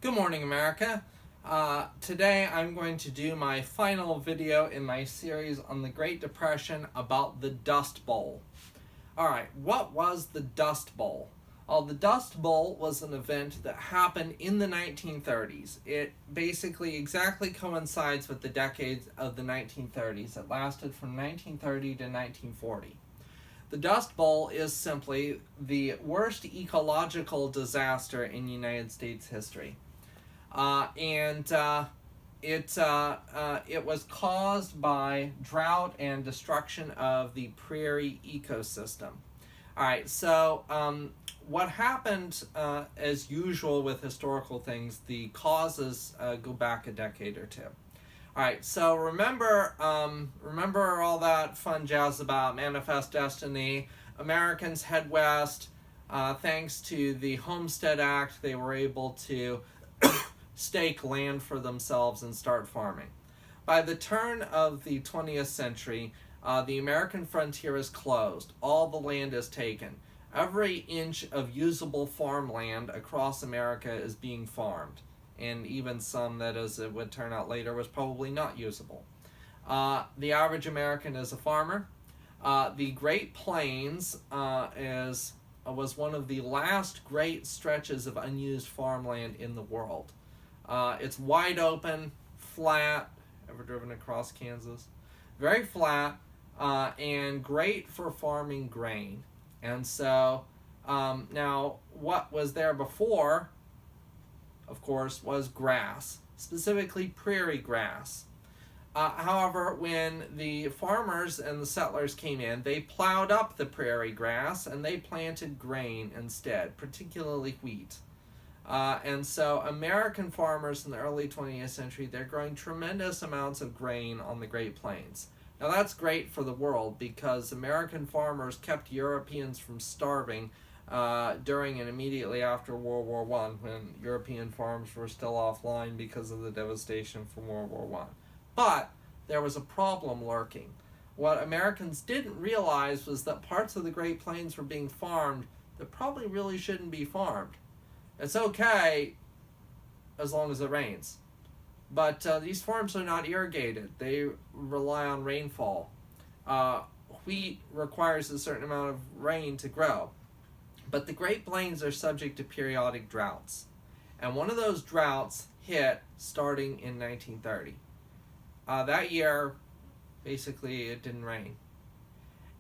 Good morning, America. Today I'm going to do my final video in my series on the Great Depression about the Dust Bowl. Alright, what was the Dust Bowl? Well, the Dust Bowl was an event that happened in the 1930s. It basically exactly coincides with the decades of the 1930s. It lasted from 1930 to 1940. The Dust Bowl is simply the worst ecological disaster in United States history. It was caused by drought and destruction of the prairie ecosystem. All right, so what happened, as usual with historical things, the causes go back a decade or two. All right, so remember all that fun jazz about Manifest Destiny. Americans head west. Thanks to the Homestead Act, they were able to stake land for themselves and start farming. By the turn of the 20th century, the American frontier is closed. All the land is taken. Every inch of usable farmland across America is being farmed, and even some that, as it would turn out later, was probably not usable. The average American is a farmer. The Great Plains was one of the last great stretches of unused farmland in the world. It's wide open, flat. Ever driven across Kansas? Very flat, and great for farming grain. And so, now what was there before, of course, was grass, specifically prairie grass. However, when the farmers and the settlers came in, they plowed up the prairie grass and they planted grain instead, particularly wheat. And so American farmers in the early 20th century, they're growing tremendous amounts of grain on the Great Plains. Now that's great for the world because American farmers kept Europeans from starving during and immediately after World War I, when European farms were still offline because of the devastation from World War I. But there was a problem lurking. What Americans didn't realize was that parts of the Great Plains were being farmed that probably really shouldn't be farmed. It's okay as long as it rains. But these farms are not irrigated. They rely on rainfall. Wheat requires a certain amount of rain to grow. But the Great Plains are subject to periodic droughts. And one of those droughts hit starting in 1930. That year, basically, it didn't rain.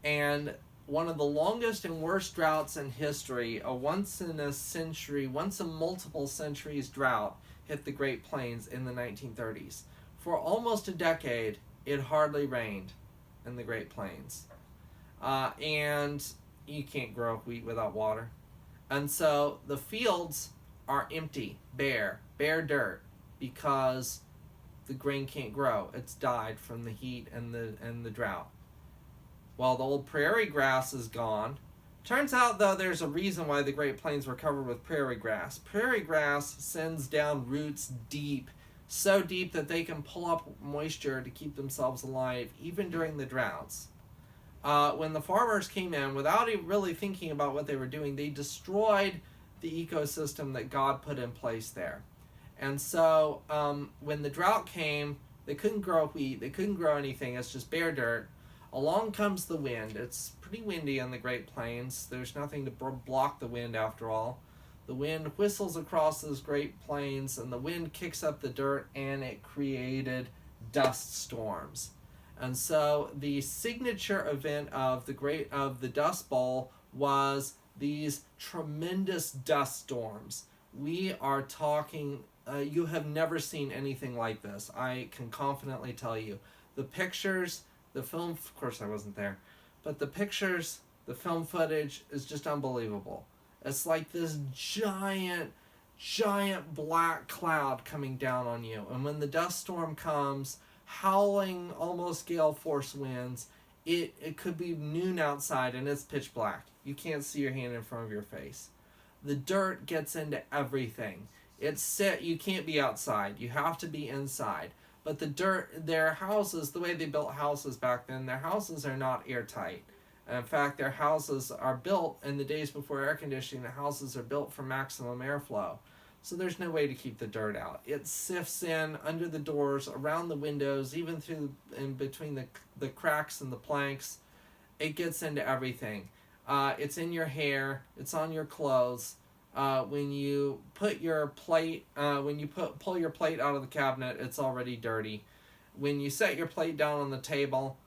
And one of the longest and worst droughts in history, a once in multiple centuries drought, hit the Great Plains in the 1930s. For almost a decade, it hardly rained in the Great Plains. And you can't grow wheat without water. And so the fields are empty, bare dirt, because the grain can't grow. It's died from the heat and the drought. Well, the old prairie grass is gone. Turns out, though, there's a reason why the Great Plains were covered with prairie grass. Prairie grass sends down roots deep, so deep that they can pull up moisture to keep themselves alive, even during the droughts. When the farmers came in, without really thinking about what they were doing, they destroyed the ecosystem that God put in place there. And so, when the drought came, they couldn't grow wheat, they couldn't grow anything, it's just bare dirt. Along comes the wind. It's pretty windy on the Great Plains. There's nothing to block the wind after all. The wind whistles across those Great Plains, and the wind kicks up the dirt, and it created dust storms. And so the signature event of the Dust Bowl was these tremendous dust storms. We are talking, you have never seen anything like this. I can confidently tell you. The pictures, the film, of course I wasn't there, but the pictures, the film footage is just unbelievable. It's like this giant black cloud coming down on you. And when the dust storm comes, howling, almost gale force winds, it could be noon outside and it's pitch black. You can't see your hand in front of your face. The dirt gets into everything. You can't be outside. You have to be inside. But the dirt, their houses, the way they built houses back then, their houses are not airtight. In fact, their houses are built in the days before air conditioning. The houses are built for maximum airflow. so there's no way to keep the dirt out. It sifts in under the doors, around the windows, even through in between the cracks in the planks. It gets into everything. It's in your hair. It's on your clothes. When you put your plate, pull your plate out of the cabinet, it's already dirty. When you set your plate down on the table,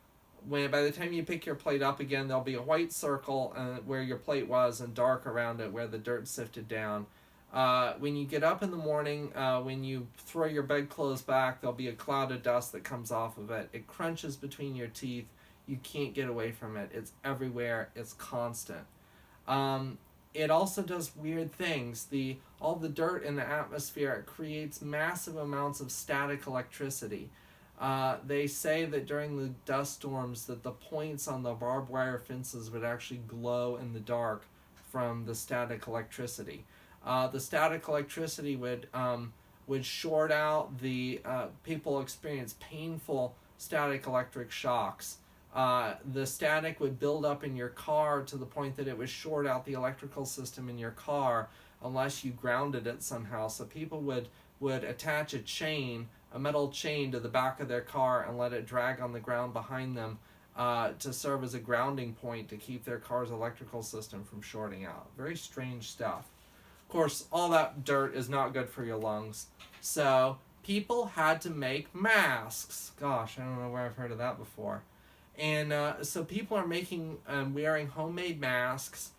by the time you pick your plate up again, there'll be a white circle where your plate was and dark around it where the dirt sifted down. When you get up in the morning, when you throw your bedclothes back, there'll be a cloud of dust that comes off of it. It crunches between your teeth. You can't get away from it. It's everywhere. It's constant. It also does weird things. All the dirt in the atmosphere, it creates massive amounts of static electricity. They say that during the dust storms that the points on the barbed wire fences would actually glow in the dark from the static electricity. The static electricity would short out people experience painful static electric shocks. The static would build up in your car to the point that it would short out the electrical system in your car unless you grounded it somehow. So people would attach a metal chain to the back of their car and let it drag on the ground behind them to serve as a grounding point to keep their car's electrical system from shorting out. Very strange stuff. Of course, all that dirt is not good for your lungs. So people had to make masks. Gosh, I don't know where I've heard of that before. And so people are wearing homemade masks.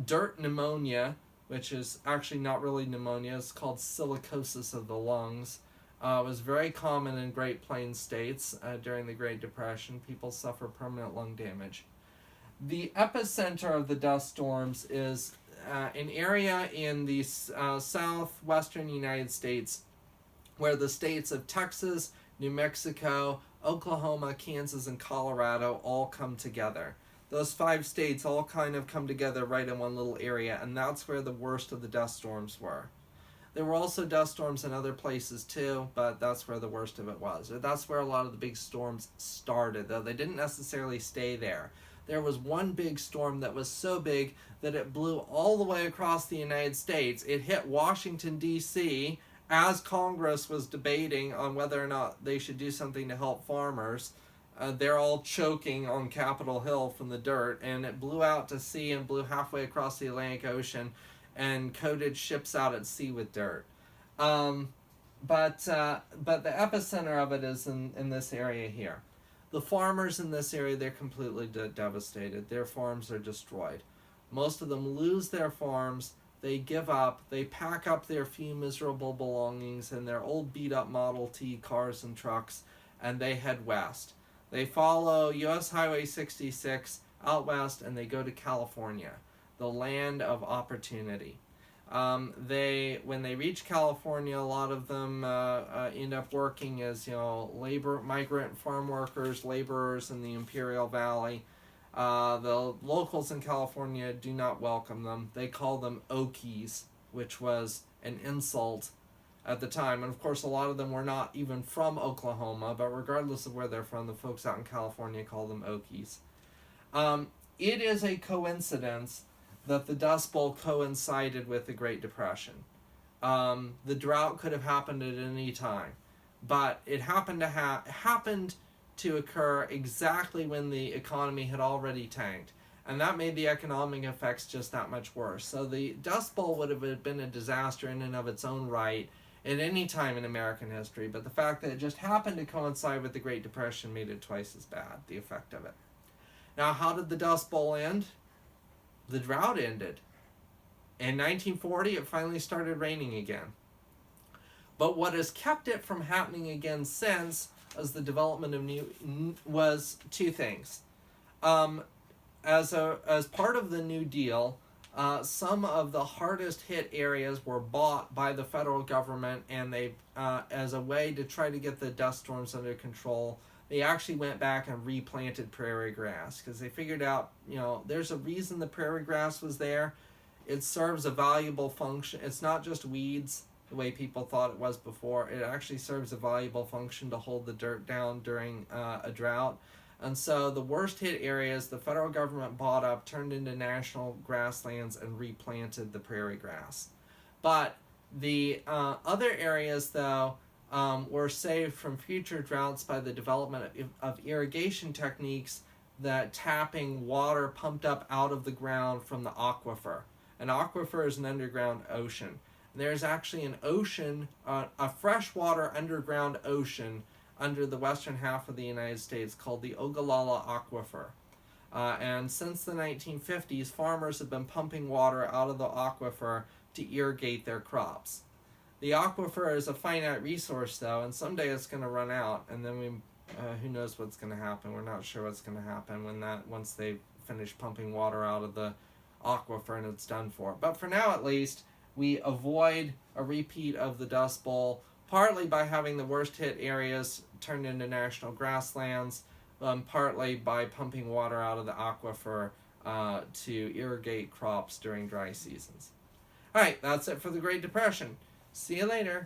Dirt pneumonia, which is actually not really pneumonia, it's called silicosis of the lungs, was very common in Great Plains states during the Great Depression. People suffer permanent lung damage. The epicenter of the dust storms is an area in the southwestern United States where the states of Texas, New Mexico, Oklahoma, Kansas, and Colorado all come together. Those 5 states all kind of come together right in one little area, and that's where the worst of the dust storms were. There were also dust storms in other places too, but that's where the worst of it was. That's where a lot of the big storms started, though they didn't necessarily stay there. There was one big storm that was so big that it blew all the way across the United States. It hit Washington, D.C., as Congress was debating on whether or not they should do something to help farmers. They're all choking on Capitol Hill from the dirt, and it blew out to sea and blew halfway across the Atlantic Ocean and coated ships out at sea with dirt. But the epicenter of it is in this area here. The farmers in this area, they're completely devastated. Their farms are destroyed. Most of them lose their farms. They give up. They pack up their few miserable belongings in their old beat-up Model T cars and trucks, and they head west. They follow U.S. Highway 66 out west, and they go to California, the land of opportunity. When they reach California, a lot of them end up working as migrant farm workers, laborers in the Imperial Valley. The locals in California do not welcome them. They call them Okies, which was an insult at the time. And of course, a lot of them were not even from Oklahoma, but regardless of where they're from, the folks out in California call them Okies. It is a coincidence that the Dust Bowl coincided with the Great Depression. The drought could have happened at any time, but it happened to occur exactly when the economy had already tanked, and that made the economic effects just that much worse. So the Dust Bowl would have been a disaster in and of its own right at any time in American history, but the fact that it just happened to coincide with the Great Depression made it twice as bad, the effect of it. Now, how did the Dust Bowl end? The drought ended. In 1940, it finally started raining again. But what has kept it from happening again since as the development of was 2 things. As part of the New Deal, some of the hardest hit areas were bought by the federal government, and they, as a way to try to get the dust storms under control, they actually went back and replanted prairie grass because they figured out, there's a reason the prairie grass was there. It serves a valuable function. It's not just weeds the way people thought it was before. It actually serves a valuable function to hold the dirt down during a drought. And so the worst hit areas, the federal government bought up, turned into national grasslands, and replanted the prairie grass. But The other areas, though, were saved from future droughts by the development of irrigation techniques that tapping water pumped up out of the ground from the aquifer. An aquifer is an underground ocean. There's actually an ocean, a freshwater underground ocean under the western half of the United States called the Ogallala Aquifer. And since the 1950s, farmers have been pumping water out of the aquifer to irrigate their crops. The aquifer is a finite resource, though, and someday it's going to run out, and then who knows what's going to happen. We're not sure what's going to happen once they finish pumping water out of the aquifer and it's done for. But for now, at least, we avoid a repeat of the Dust Bowl, partly by having the worst hit areas turned into national grasslands, partly by pumping water out of the aquifer to irrigate crops during dry seasons. All right, that's it for the Great Depression. See you later.